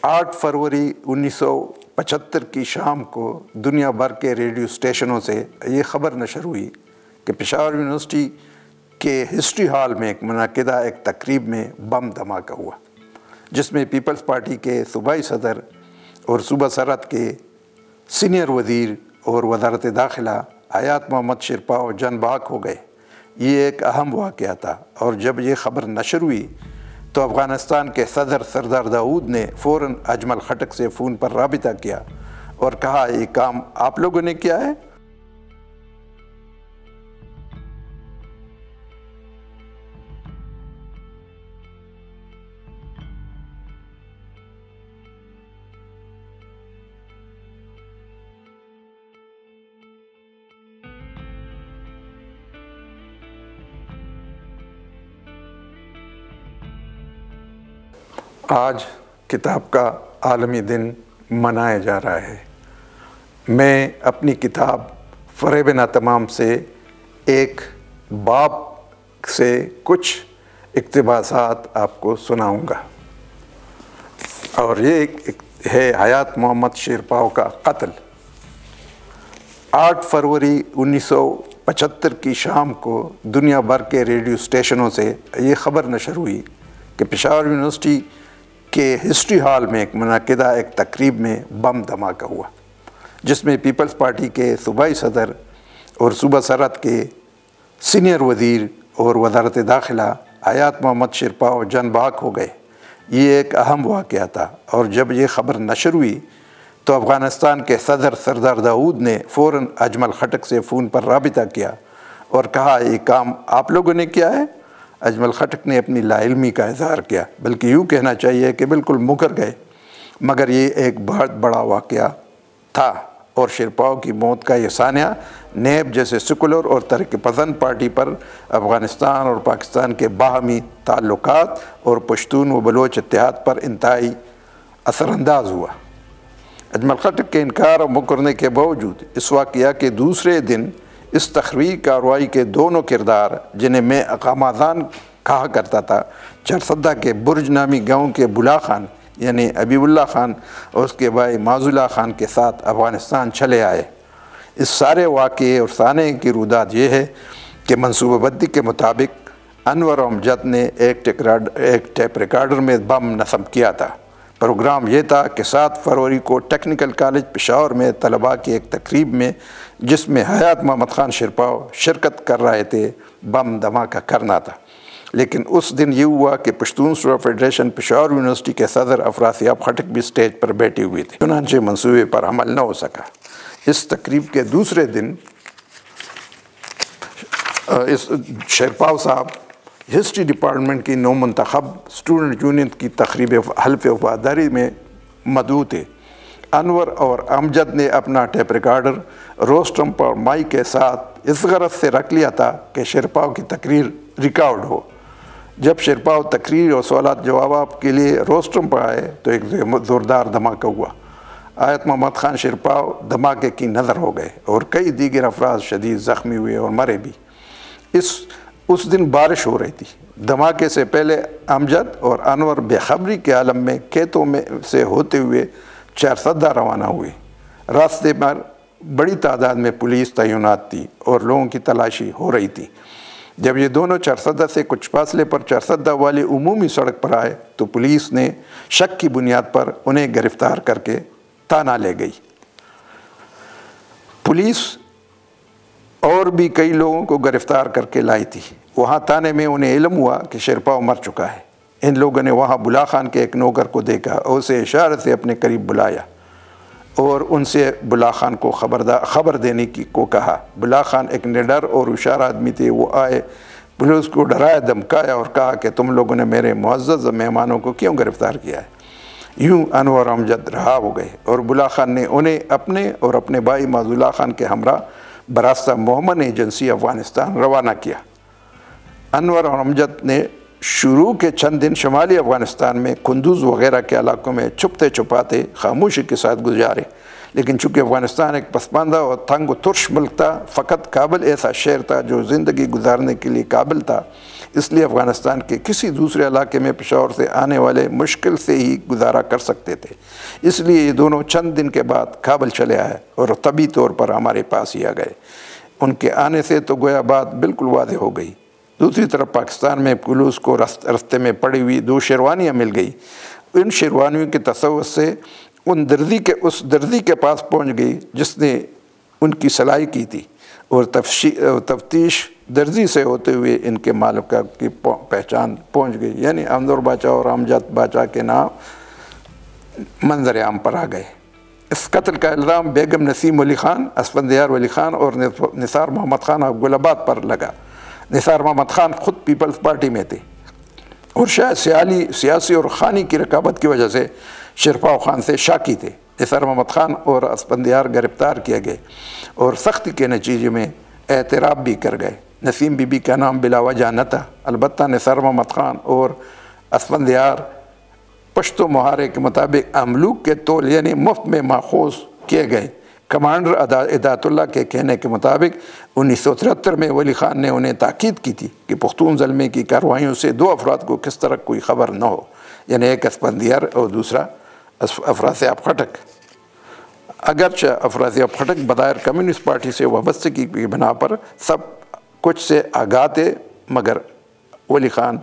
8 فروری 1975 کی شام کو دنیا بھر کے ریڈیو اسٹیشنوں سے یہ خبر نشر ہوئی کہ پشاور یونیورسٹی کے ہسٹری ہال میں منعقدہ ایک تقریب میں بم دھماکہ ہوا، جس میں پیپلز پارٹی کے صوبائی صدر اور صوبہ سرحد کے سینئر وزیر اور وزارت داخلہ حیات محمد شیرپاؤ جان بحق ہو گئے۔ یہ ایک اہم واقعہ تھا، اور جب یہ خبر نشر ہوئی تو افغانستان کے صدر سردار داؤد نے فوراً اجمل خٹک سے فون پر رابطہ کیا اور کہا، یہ کام آپ لوگوں نے کیا ہے؟ آج کتاب کا عالمی دن منایا جا رہا ہے۔ میں اپنی کتاب فریب ناتمام سے ایک باب سے کچھ اقتباسات آپ کو سناؤں گا، اور یہ ہے حیات محمد شیرپاؤ کا قتل۔ 8 فروری 1975 کی شام کو دنیا بھر کے ریڈیو اسٹیشنوں سے یہ خبر نشر ہوئی کہ پشاور یونیورسٹی کے ہسٹری ہال میں منعقدہ ایک تقریب میں بم دھماکہ ہوا، جس میں پیپلز پارٹی کے صوبائی صدر اور صوبہ سرحد کے سینئر وزیر اور وزارت داخلہ حیات محمد شیرپاؤ جان بحق ہو گئے۔ یہ ایک اہم واقعہ تھا، اور جب یہ خبر نشر ہوئی تو افغانستان کے صدر سردار داؤد نے فوراً اجمل خٹک سے فون پر رابطہ کیا اور کہا، یہ کام آپ لوگوں نے کیا ہے؟ اجمل خٹک نے اپنی لا علمی کا اظہار کیا، بلکہ یوں کہنا چاہیے کہ بالکل مکر گئے، مگر یہ ایک بہت بڑا واقعہ تھا، اور شیرپاؤ کی موت کا یہ سانحہ نیب جیسے سیکولر اور ترقی پسند پارٹی پر افغانستان اور پاکستان کے باہمی تعلقات اور پشتون و بلوچ اتحاد پر انتہائی اثر انداز ہوا۔ اجمل خٹک کے انکار اور مکرنے کے باوجود اس واقعہ کے دوسرے دن اس تخریبی کارروائی کے دونوں کردار، جنہیں میں اقامازان کہا کرتا تھا، چرسدہ کے برج نامی گاؤں کے بلا خان یعنی حبیب اللہ خان اور اس کے بھائی معاذ اللہ خان کے ساتھ افغانستان چلے آئے۔ اس سارے واقعے اور سانحے کی رودات یہ ہے کہ منصوبہ بندی کے مطابق انور امجد نے ایک ٹیپ ریکارڈر میں بم نصب کیا تھا۔ پروگرام یہ تھا کہ 7 فروری کو ٹیکنیکل کالج پشاور میں طلباء کی ایک تقریب میں، جس میں حیات محمد خان شیرپاؤ شرکت کر رہے تھے، بم دھماکہ کرنا تھا۔ لیکن اس دن یہ ہوا کہ Pashtun student federation Peshawar university کے صدر افراسیاب خٹک بھی اسٹیج پر بیٹھے ہوئے تھے، چنانچہ منصوبے پر عمل نہ ہو سکا۔ اس تقریب کے دوسرے دن شیرپاؤ صاحب ہسٹری ڈپارٹمنٹ کی نو منتخب اسٹوڈنٹ یونین کی تقریب حلف وفاداری میں مدعو تھے۔ انور اور امجد نے اپنا ٹیپ ریکارڈر روسٹرم پر مائک کے ساتھ اس غرض سے رکھ لیا تھا کہ شیرپاؤ کی تقریر ریکارڈ ہو۔ جب شیرپاؤ تقریر اور سوالات جوابات کے لیے روسٹرم پر آئے تو ایک زوردار دھماکہ ہوا۔ حیات محمد خان شیرپاؤ دھماکے کی نظر ہو گئے، اور کئی دیگر افراد شدید زخمی ہوئے اور مرے بھی۔ اس دن بارش ہو رہی تھی۔ دھماکے سے پہلے امجد اور انور بے خبری کے عالم میں کھیتوں میں سے ہوتے ہوئے چرسدہ روانہ ہوئے۔ راستے پر بڑی تعداد میں پولیس تعینات تھی اور لوگوں کی تلاشی ہو رہی تھی۔ جب یہ دونوں چرسدہ سے کچھ فاصلے پر چرسدہ والی عمومی سڑک پر آئے تو پولیس نے شک کی بنیاد پر انہیں گرفتار کر کے تانا لے گئی۔ پولیس اور بھی کئی لوگوں کو گرفتار کر کے لائی تھی۔ وہاں تانے میں انہیں علم ہوا کہ شیرپاؤ مر چکا ہے۔ ان لوگوں نے وہاں بلا خان کے ایک نوکر کو دیکھا اور اسے اشارے سے اپنے قریب بلایا اور ان سے بلا خان کو خبر دینے کو کہا۔ بلا خان ایک نڈر اور ہوشیار آدمی تھے۔ وہ آئے، پولیس کو ڈرایا دھمکایا اور کہا کہ تم لوگوں نے میرے معزز مہمانوں کو کیوں گرفتار کیا ہے؟ یوں انور امجد رہا ہو گئے، اور بلا خان نے انہیں اپنے اور اپنے بھائی معاذ اللہ خان کے ہمراہ براستہ محمد ایجنسی افغانستان روانہ کیا۔ انور اور امجد نے شروع کے چند دن شمالی افغانستان میں کندوز وغیرہ کے علاقوں میں چھپتے چھپاتے خاموشی کے ساتھ گزارے، لیکن چونکہ افغانستان ایک پسماندہ اور تنگ و ترش ملک تھا، فقط کابل ایسا شہر تھا جو زندگی گزارنے کے لیے قابل تھا، اس لیے افغانستان کے کسی دوسرے علاقے میں پشاور سے آنے والے مشکل سے ہی گزارا کر سکتے تھے۔ اس لیے یہ دونوں چند دن کے بعد کابل چلے آئے اور طبی طور پر ہمارے پاس ہی آ گئے۔ ان کے آنے سے تو گویا بات بالکل واضح ہو گئی۔ دوسری طرف پاکستان میں پولیس کو رستے میں پڑی ہوئی 2 شیروانیاں مل گئی۔ ان شیروانیوں کے تصور سے اس دردی کے پاس پہنچ گئی جس نے ان کی سلائی کی تھی، اور تفتیش درزی سے ہوتے ہوئے ان کے مالک کی پہچان پہنچ گئی، یعنی احمد باچا اور امجد باچا کے نام منظر عام پر آ گئے۔ اس قتل کا الزام بیگم نسیم ولی خان، اسفندیار ولی خان اور نثار محمد خان گل آباد پر لگا۔ نثار محمد خان خود پیپلز پارٹی میں تھے اور شاید سیاسی اور خانی کی رقابت کی وجہ سے شیرپاؤ خان سے شاکی تھے۔ نثار محمد خان اور اسفندیار گرفتار کیے گئے اور سختی کے نتیجے میں اعتراف بھی کر گئے۔ نسیم بی بی کا نام بلا وجہ نہ تھا، البتہ نثار محمد خان اور اسفندیار پشتو محارے کے مطابق املوک کے طول یعنی مفت میں ماخوذ کیے گئے۔ کمانڈر ہدایت اللہ کے کہنے کے مطابق 1973 میں ولی خان نے انہیں تاکید کی تھی کہ پختون زلمے کی کارروائیوں سے 2 افراد کو کس طرح کوئی خبر نہ ہو، یعنی ایک اسفندیار اور دوسرا افراسیاب خٹک۔ اگرچہ افراسیاب خٹک بظاہر کمیونسٹ پارٹی سے وابستگی کی بنا پر سب کچھ سے آگاہ تھے، مگر ولی خان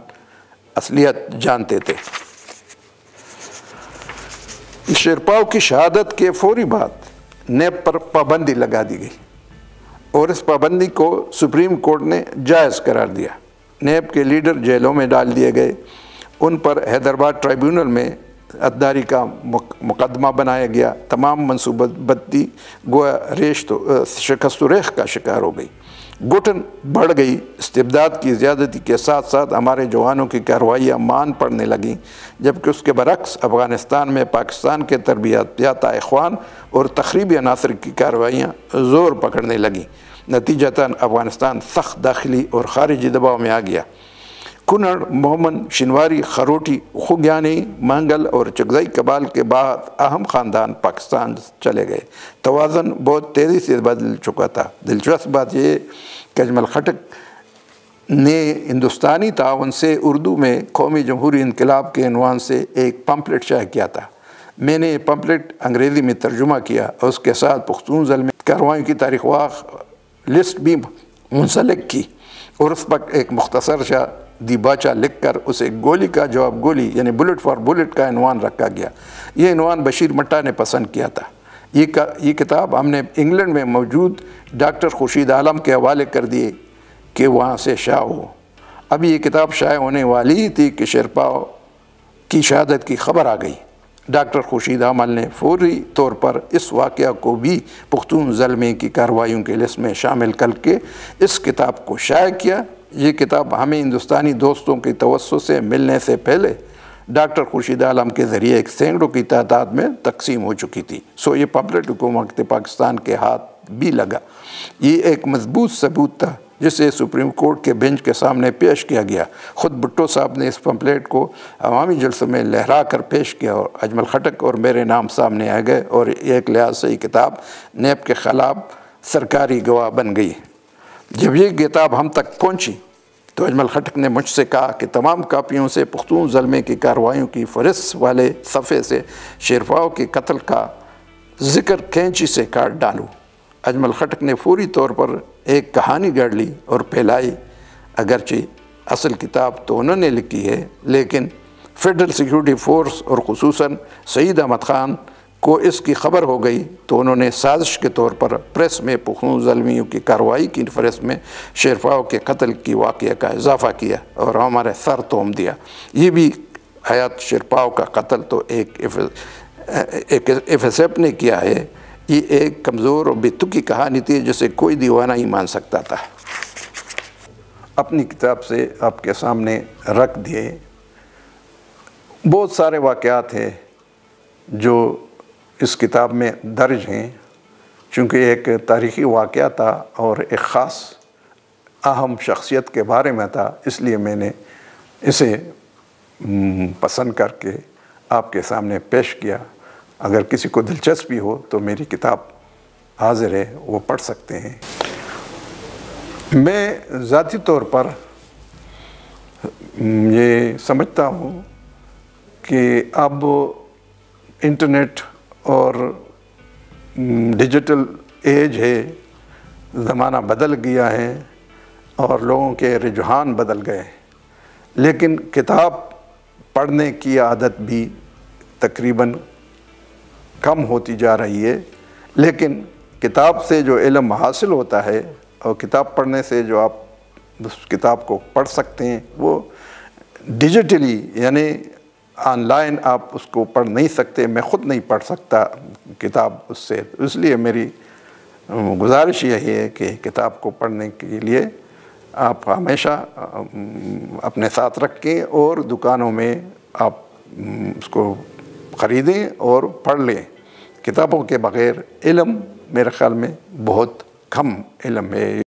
اصلیت جانتے تھے۔ شیرپاؤ کی شہادت کے فوری بعد نیب پر پابندی لگا دی گئی اور اس پابندی کو سپریم کورٹ نے جائز قرار دیا۔ نیب کے لیڈر جیلوں میں ڈال دیے گئے، ان پر حیدرآباد ٹرائیبیونل میں عطداری کا مقدمہ بنایا گیا۔ تمام منصوبہ بندی گویا شکست و ریخ کا شکار ہو گئی۔ گھٹن بڑھ گئی۔ استبداد کی زیادتی کے ساتھ ساتھ ہمارے جوانوں کی کارروائیاں مان پڑنے لگیں، جبکہ اس کے برعکس افغانستان میں پاکستان کے تربیت یافتہ اخوان اور تخریبی عناصر کی کارروائیاں زور پکڑنے لگیں۔ نتیجتاً افغانستان سخت داخلی اور خارجی دباؤ میں آ گیا۔ کنڑ، مومن، شنواری، خروٹی، خوگیانی، منگل اور چغتائی قبائل کے بعد اہم خاندان پاکستان چلے گئے۔ توازن بہت تیزی سے بدل چکا تھا۔ دلچسپ بات یہ کہ اجمل خٹک نے ہندوستانی تعاون سے اردو میں قومی جمہوری انقلاب کے عنوان سے ایک پمفلٹ شائع کیا تھا۔ میں نے یہ پمفلٹ انگریزی میں ترجمہ کیا اور اس کے ساتھ پختون زلمے کارروائیوں کی تاریخ واخ لسٹ بھی منسلک کی اور اس پر ایک مختصر سا دی باچا لکھ کر اسے گولی کا جواب گولی یعنی بلٹ فار بلٹ کا عنوان رکھا گیا۔ یہ عنوان بشیر مٹا نے پسند کیا تھا۔ یہ کتاب ہم نے انگلینڈ میں موجود ڈاکٹر خورشید عالم کے حوالے کر دیے کہ وہاں سے شائع ہو۔ اب یہ کتاب شائع ہونے والی ہی تھی کہ شیرپاؤ کی شہادت کی خبر آ گئی۔ ڈاکٹر خورشید عالم نے فوری طور پر اس واقعہ کو بھی پختون زلمے کی کارروائیوں کے لسٹ میں شامل کر کے اس کتاب کو شائع کیا۔ یہ کتاب ہمیں ہندوستانی دوستوں کی توسط سے ملنے سے پہلے ڈاکٹر خورشید عالم کے ذریعے ایک سینکڑوں کی تعداد میں تقسیم ہو چکی تھی۔ یہ پمفلٹ حکومت پاکستان کے ہاتھ بھی لگا۔ یہ ایک مضبوط ثبوت تھا جسے سپریم کورٹ کے بینچ کے سامنے پیش کیا گیا۔ خود بھٹو صاحب نے اس پمفلٹ کو عوامی جلسوں میں لہرا کر پیش کیا اور اجمل خٹک اور میرے نام سامنے آ گئے اور ایک لحاظ سے یہ کتاب نیب کے خلاف سرکاری گواہ بن گئی۔ جب یہ کتاب ہم تک پہنچی تو اجمل خٹک نے مجھ سے کہا کہ تمام کاپیوں سے پختون زلمے کی کارروائیوں کی فہرست والے صفحے سے شیرپاؤ کے قتل کا ذکر کینچی سے کاٹ ڈالوں۔ اجمل خٹک نے فوری طور پر ایک کہانی گڑھ لی اور پھیلائی۔ اگرچہ اصل کتاب تو انہوں نے لکھی ہے، لیکن فیڈرل سیکیورٹی فورس اور خصوصاً سعید احمد خان کو اس کی خبر ہو گئی تو انہوں نے سازش کے طور پر پریس میں پختون زلمیوں کی کارروائی کی فہرست میں شیرپاؤ کے قتل کی واقعہ کا اضافہ کیا اور ہمارے سر توم دیا۔ یہ بھی حیات شیرپاؤ کا قتل تو ایک ایف ایس ایف نے کیا ہے۔ یہ ایک کمزور اور بے تکی کہانی تھی جسے کوئی دیوانہ ہی مان سکتا تھا۔ اپنی کتاب سے آپ کے سامنے رکھ دیے بہت سارے واقعات ہیں جو اس کتاب میں درج ہیں، چونکہ ایک تاریخی واقعہ تھا اور ایک خاص اہم شخصیت کے بارے میں تھا، اس لیے میں نے اسے پسند کر کے آپ کے سامنے پیش کیا۔ اگر کسی کو دلچسپی ہو تو میری کتاب حاضر ہے، وہ پڑھ سکتے ہیں۔ میں ذاتی طور پر یہ سمجھتا ہوں کہ اب انٹرنیٹ اور ڈیجیٹل ایج ہے، زمانہ بدل گیا ہے اور لوگوں کے رجحان بدل گئے، لیکن کتاب پڑھنے کی عادت بھی تقریباً کم ہوتی جا رہی ہے۔ لیکن کتاب سے جو علم حاصل ہوتا ہے اور کتاب پڑھنے سے جو آپ اس کتاب کو پڑھ سکتے ہیں، وہ ڈیجیٹلی یعنی آن لائن آپ اس کو پڑھ نہیں سکتے۔ میں خود نہیں پڑھ سکتا کتاب اس سے، اس لیے میری گزارش یہی ہے کہ کتاب کو پڑھنے کے لیے آپ ہمیشہ اپنے ساتھ رکھیں اور دکانوں میں آپ اس کو خریدیں اور پڑھ لیں۔ کتابوں کے بغیر علم میرے خیال میں بہت کم علم ہے۔